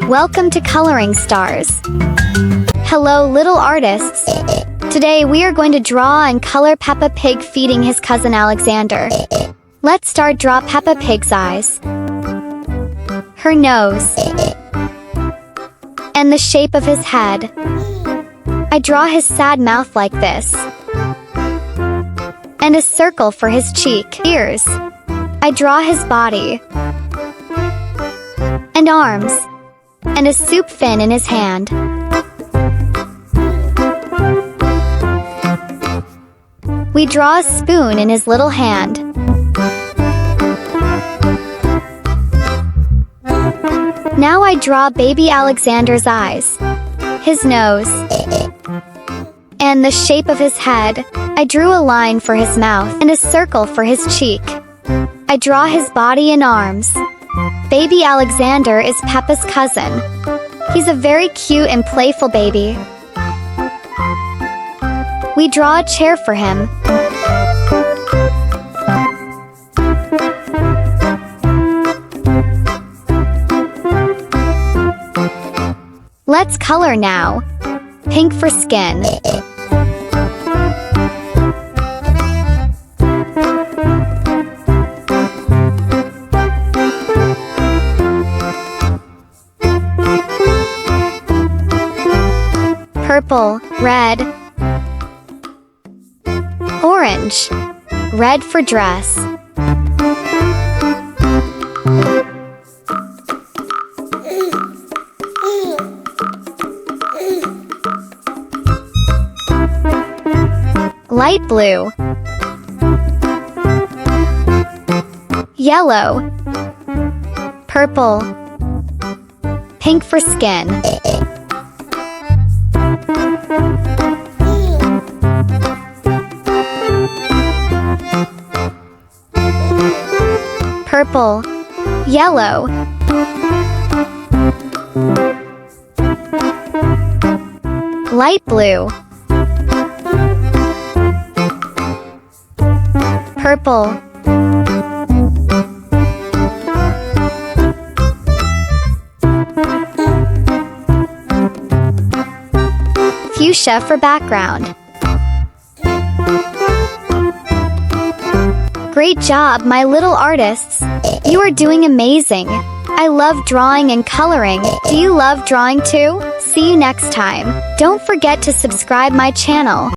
Welcome to Coloring Stars. Hello, little artists. Today we are going to draw and color Peppa Pig feeding his cousin Alexander. Let's start. Draw Peppa Pig's eyes, her nose, and the shape of his head. I draw his sad mouth like this, and a circle for his cheek, ears. I draw his body, and arms, and a soup fin in his hand. We draw a spoon in his little hand. Now I draw baby Alexander's eyes, his nose, and the shape of his head. I drew a line for his mouth and a circle for his cheek. I draw his body and arms. Baby Alexander is Peppa's cousin. He's a very cute and playful baby. We draw a chair for him. Let's color now. Pink for skin. Purple, red, orange, red for dress. Light blue, yellow, purple, pink for skin. Purple, yellow, light blue, purple, fuchsia for background. Great job, my little artists. You are doing amazing. I love drawing and coloring. Do you love drawing too? See you next time. Don't forget to subscribe my channel.